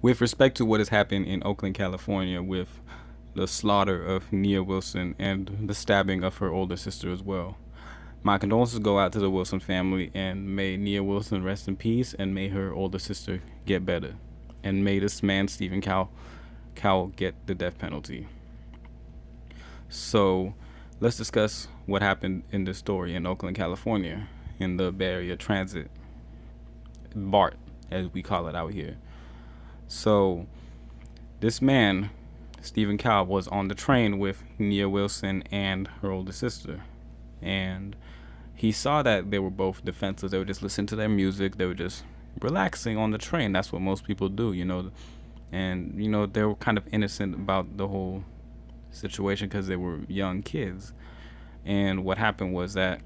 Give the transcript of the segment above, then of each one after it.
with respect to what has happened in Oakland, California, with the slaughter of Nia Wilson and the stabbing of her older sister as well. My condolences go out to the Wilson family, and may Nia Wilson rest in peace, and may her older sister get better, and may this man Stephen Cowell get the death penalty. So let's discuss what happened in this story in Oakland, California, in the Bay Area Transit, BART, as we call it out here. So this man, Stephen Cowell, was on the train with Nia Wilson and her older sister, and he saw that they were both defenseless. They were just listening to their music. They were just relaxing on the train. That's what most people do, and they were kind of innocent about the whole situation because they were young kids. And what happened was that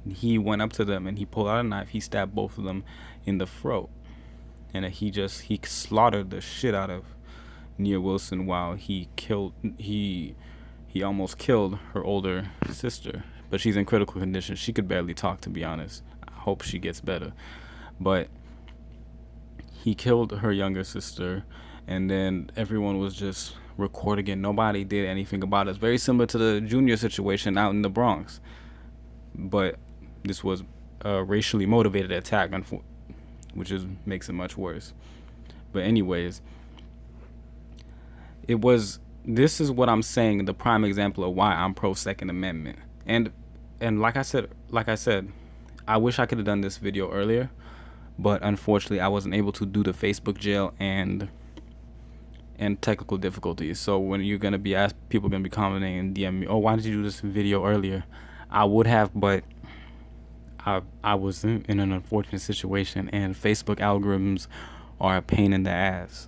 he went up to them and he pulled out a knife. He stabbed both of them in the throat, and he slaughtered the shit out of Nia Wilson while he almost killed her older sister. But she's in critical condition. She could barely talk, to be honest. I hope she gets better. But he killed her younger sister, and then everyone was just recording it. Nobody did anything about it. It's very similar to the Junior situation out in the Bronx. But this was a racially motivated attack, which makes it much worse. But anyways, this is what I'm saying, the prime example of why I'm pro Second Amendment. And like I said, I wish I could have done this video earlier, but unfortunately I wasn't able to due to Facebook jail and technical difficulties. So when you're gonna be asked, people are gonna be commenting and DM me, "Oh, why did you do this video earlier?" I would have, but I was in an unfortunate situation, and Facebook algorithms are a pain in the ass.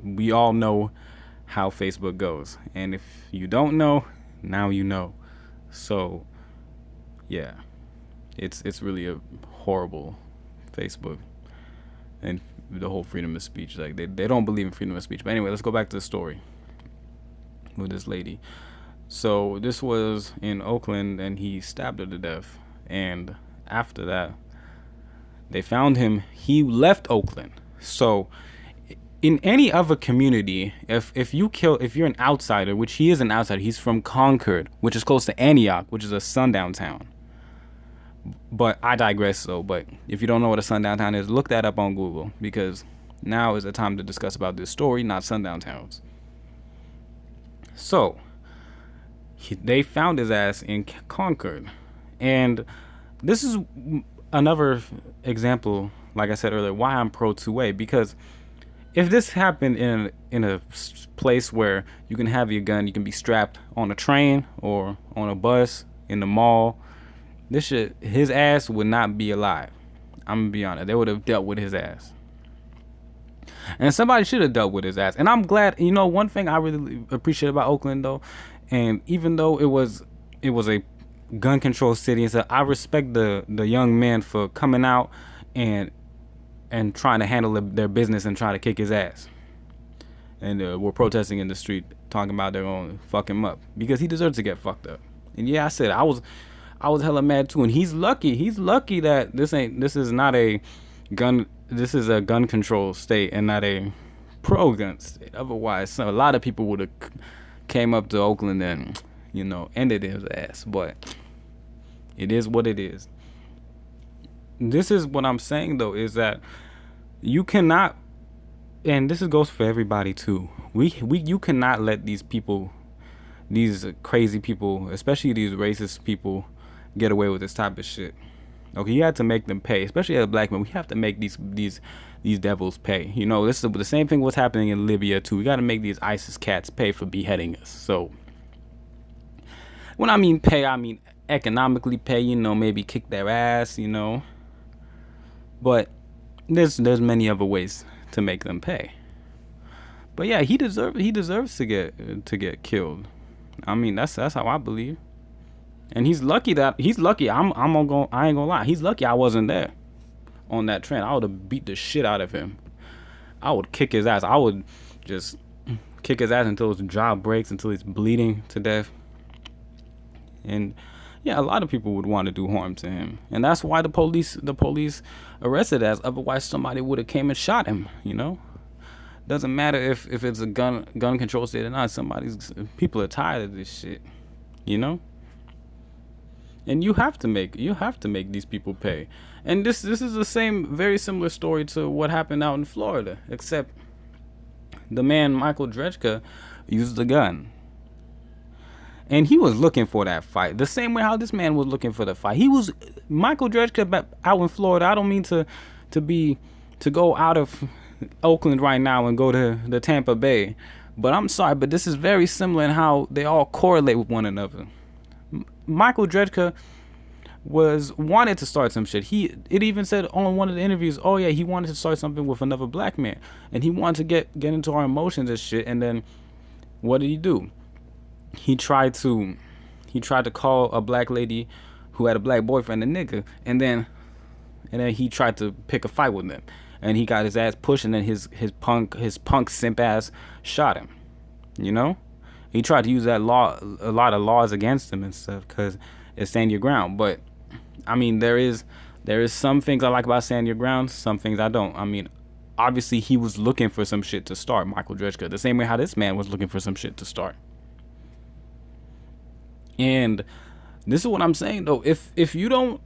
We all know how Facebook goes, and if you don't know, now you know. So yeah, it's really a horrible Facebook and the whole freedom of speech. Like they don't believe in freedom of speech. But anyway, let's go back to the story with this lady. So this was in Oakland, and he stabbed her to death. And after that, they found him. He left Oakland. So in any other community, if you're an outsider, which he is an outsider, he's from Concord, which is close to Antioch, which is a sundown town. But I digress. So, but if you don't know what a sundown town is, look that up on Google, because now is the time to discuss about this story, not sundown towns. So they found his ass in Concord, and this is another example, like I said earlier, why I'm pro 2A, because if this happened in a place where you can have your gun, you can be strapped on a train or on a bus in the mall, his ass would not be alive. I'm gonna be honest. They would have dealt with his ass, and somebody should have dealt with his ass. And I'm glad. One thing I really appreciate about Oakland, though, and even though it was a gun control city, and so I respect the young man for coming out and trying to handle their business and trying to kick his ass. And we're protesting in the street, talking about they're gonna fuck him up, because he deserves to get fucked up. And yeah, I said I was hella mad too. And he's lucky that this is not a gun. This is a gun control state and not a pro gun state. Otherwise, a lot of people would have came up to Oakland and ended his ass. But it is what it is. This is what I'm saying, though, is that you cannot, and this goes for everybody too. You cannot let these people, these crazy people, especially these racist people, get away with this type of shit. Okay, you have to make them pay, especially as black men. We have to make these devils pay. This is the same thing what's happening in Libya too. We got to make these ISIS cats pay for beheading us. So when I mean pay, I mean economically pay. Maybe kick their ass. But there's many other ways to make them pay. But yeah, he deserves to get killed. I mean, that's how I believe. And he's lucky. I ain't gonna lie. He's lucky I wasn't there on that train. I would have beat the shit out of him. I would kick his ass. I would just kick his ass until his jaw breaks, until he's bleeding to death. And Yeah, a lot of people would want to do harm to him, and that's why the police arrested us. Otherwise, somebody would have came and shot him. Doesn't matter if it's a gun control state or not. People are tired of this shit. You know, and you have to make these people pay. And this is the same, very similar story to what happened out in Florida, except the man Michael Drejka used a gun. And he was looking for that fight. The same way how this man was looking for the fight. Michael Drejka out in Florida. I don't mean to go out of Oakland right now and go to the Tampa Bay. But I'm sorry, but this is very similar in how they all correlate with one another. Michael Drejka wanted to start some shit. It even said on one of the interviews, oh yeah, he wanted to start something with another black man. And he wanted to get into our emotions and shit. And then what did he do? He tried to call a black lady who had a black boyfriend a nigga, and then he tried to pick a fight with them, and he got his ass pushed, and then his punk simp ass shot him. He tried to use a lot of laws against him and stuff, because it's stand your ground. But I mean, there is some things I like about stand your ground, some things I don't. I mean, obviously he was looking for some shit to start, Michael Drejka, the same way how this man was looking for some shit to start. And this is what I'm saying though. If you don't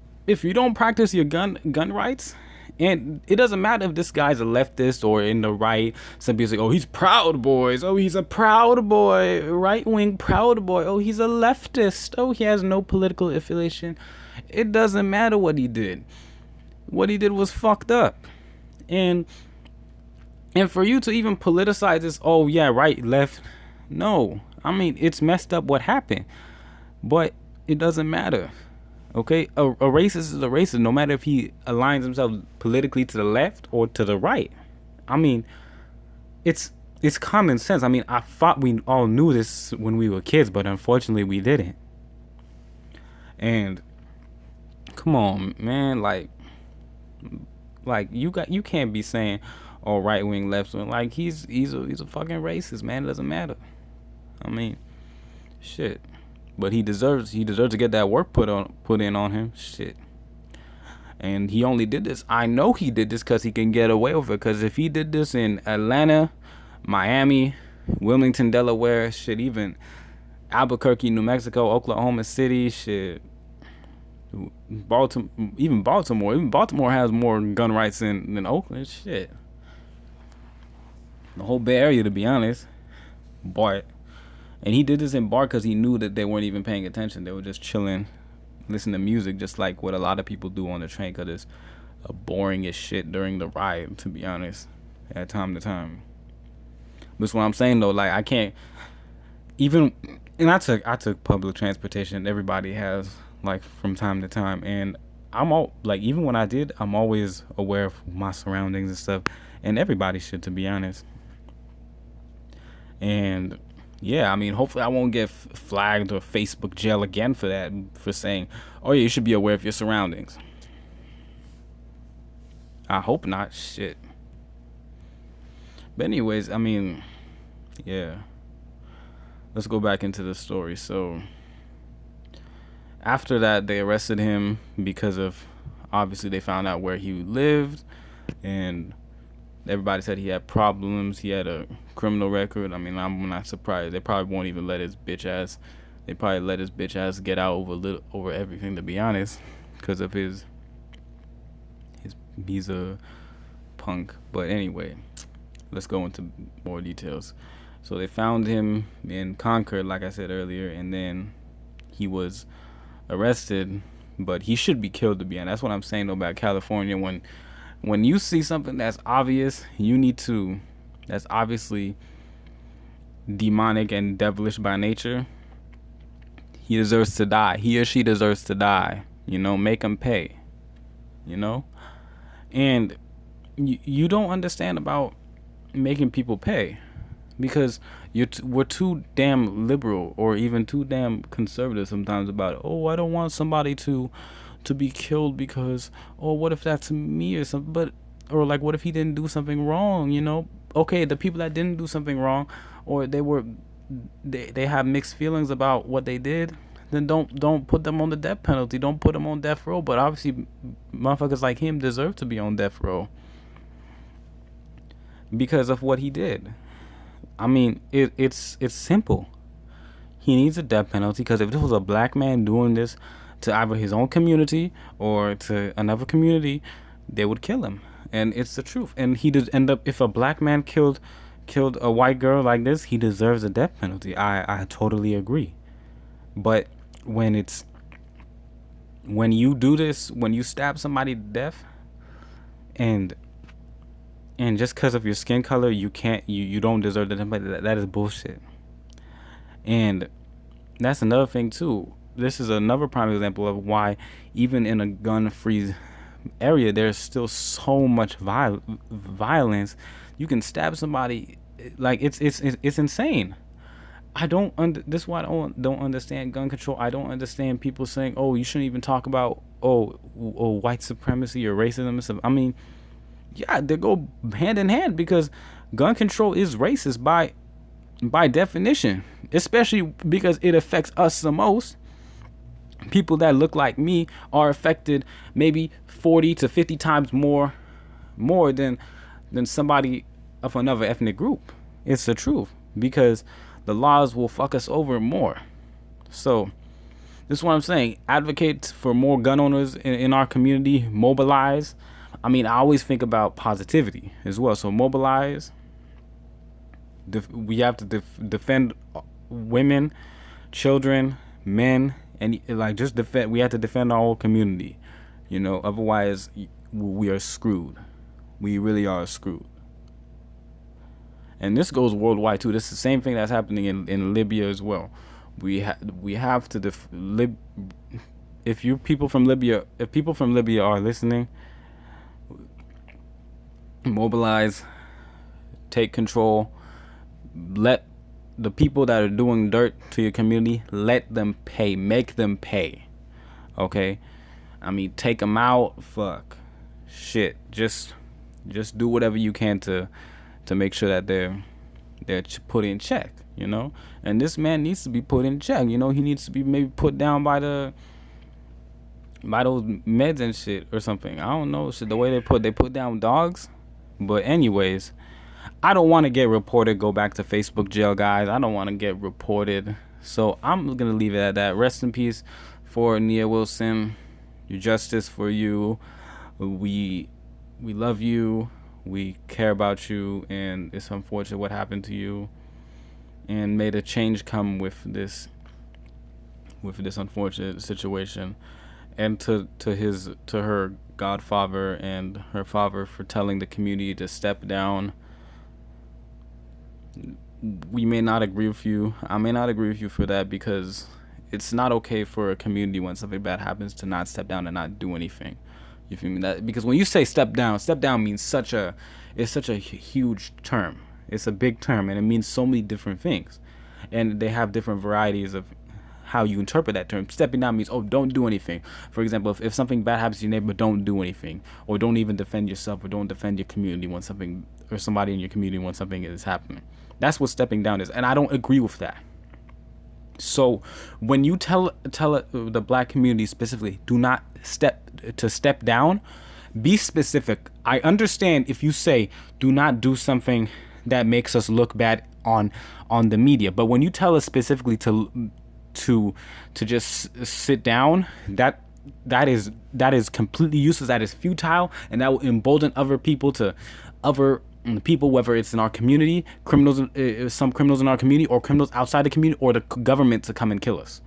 practice your gun rights, and it doesn't matter if this guy's a leftist or in the right. Some people say, oh, he's Proud Boys. Oh, he's a Proud Boy, right wing Proud Boy. Oh, he's a leftist. Oh, he has no political affiliation. It doesn't matter what he did. What he did was fucked up. And for you to even politicize this, oh yeah, right, left. No, I mean, it's messed up what happened. But it doesn't matter, okay? A racist is a racist, no matter if he aligns himself politically to the left or to the right. I mean, it's common sense. I mean, I thought we all knew this when we were kids, but unfortunately we didn't. And come on, man, like you can't be saying, oh, right wing, left wing. Like he's a fucking racist, man. It doesn't matter. I mean, shit. But he deserves to get that work put in on him. Shit. And he only did this. I know he did this because he can get away with it. Because if he did this in Atlanta, Miami, Wilmington, Delaware, shit, even Albuquerque, New Mexico, Oklahoma City, shit, Baltimore, even Baltimore has more gun rights than Oakland. Shit. The whole Bay Area, to be honest. But. And he did this in BART because he knew that they weren't even paying attention. They were just chilling, listening to music, just like what a lot of people do on the train, because it's boring as shit during the ride, to be honest, at time to time. That's what I'm saying, though. Like, I can't even... And I took public transportation. Everybody has, like, from time to time. And I'm all... Like, even when I did, I'm always aware of my surroundings and stuff. And everybody should, to be honest. And... yeah, I mean, hopefully I won't get flagged or Facebook jail again for that, for saying, oh yeah, you should be aware of your surroundings. I hope not. Shit. But anyways, I mean, yeah. Let's go back into the story. So, after that, they arrested him because of, obviously they found out where he lived, and everybody said he had problems. He had a criminal record. I mean, I'm not surprised. They probably won't even let his bitch ass. They probably let his bitch ass get out over everything, to be honest, because of he's a punk. But anyway, let's go into more details. So they found him in Concord, like I said earlier, and then he was arrested. But he should be killed, to be honest. That's what I'm saying though about California. When you see something that's obvious, that's obviously demonic and devilish by nature, he deserves to die. He or she deserves to die. Make him pay. And you don't understand about making people pay, because we're too damn liberal, or even too damn conservative sometimes about it. Oh, I don't want somebody to be killed because, oh, what if that's me or something? Or like, what if he didn't do something wrong? Okay, the people that didn't do something wrong, or they have mixed feelings about what they did, then don't put them on the death penalty. Don't put them on death row. But obviously, motherfuckers like him deserve to be on death row because of what he did. I mean, it's simple. He needs a death penalty because if this was a black man doing this to either his own community or to another community, they would kill him. And it's the truth. And he did end up, if a black man killed a white girl like this, he deserves a death penalty. I totally agree. But when you do this, when you stab somebody to death, and just because of your skin color, you don't deserve the death penalty. That is bullshit. And that's another thing too. This is another prime example of why, even in a gun-free area, there's still so much violence. You can stab somebody, like it's insane. This is why I don't understand gun control. I don't understand people saying, "Oh, you shouldn't even talk about white supremacy or racism and stuff." I mean, yeah, they go hand in hand because gun control is racist by definition, especially because it affects us the most. People that look like me are affected maybe 40 to 50 times more than somebody of another ethnic group. It's the truth, because the laws will fuck us over more. So this is what I'm saying. Advocate for more gun owners in our community. Mobilize. I mean, I always think about positivity as well. So mobilize. We have to defend women, children, men, and like just defend. We have to defend our whole community, Otherwise, we are screwed. We really are screwed. And this goes worldwide too. This is the same thing that's happening in Libya as well. We have to if people from Libya are listening, mobilize, take control. Let the people that are doing dirt to your community, let them pay. Make them pay. Okay? I mean, take them out. Fuck. Shit. Just do whatever you can to make sure that they're put in check, And this man needs to be put in check. He needs to be maybe put down by those meds and shit or something. I don't know. Shit, the way they put down dogs. But anyways, I don't want to get reported. Go back to Facebook jail, guys. I don't want to get reported. So I'm going to leave it at that. Rest in peace for Nia Wilson. Your justice for you. We love you. We care about you. And it's unfortunate what happened to you. And may the change come with this unfortunate situation. And to her godfather and her father for telling the community to step down. We may not agree with you. I may not agree with you for that, because it's not okay for a community when something bad happens to not step down and not do anything. You feel me? That because when you say step down means such a huge term. It's a big term, and it means so many different things, and they have different varieties of how you interpret that term. Stepping down means, don't do anything. For example, if something bad happens to your neighbor, don't do anything, or don't even defend yourself, or don't defend your community when something, or somebody in your community when something is happening. That's what stepping down is, and I don't agree with that. So when you tell the black community specifically, do not step down, be specific. I understand if you say do not do something that makes us look bad on the media, but when you tell us specifically to just sit down, that is completely useless. That is futile, and that will embolden other people, whether it's in our community, some criminals in our community, or criminals outside the community, or the government, to come and kill us.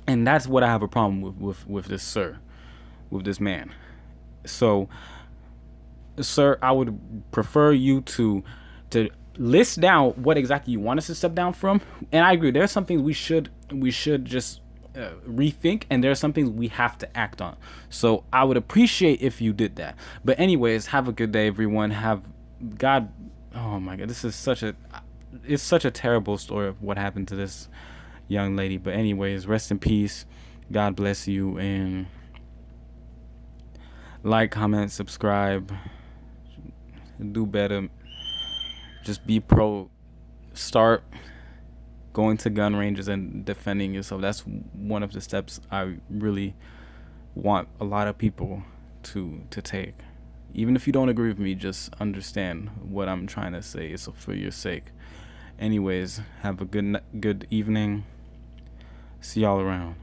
And that's what I have a problem with this man. So, sir, I would prefer you to list down what exactly you want us to step down from. And I agree, there's something we should just rethink, and there are some things we have to act on. So I would appreciate if you did that. But anyways, have a good day, everyone. Oh my God, it's such a terrible story of what happened to this young lady. But anyways, rest in peace. God bless you, and like, comment, subscribe, do better. Just be pro. Start going to gun ranges and defending yourself. That's one of the steps I really want a lot of people to take. Even if you don't agree with me, just understand what I'm trying to say. It's for your sake. Anyways, have a good evening. See y'all around.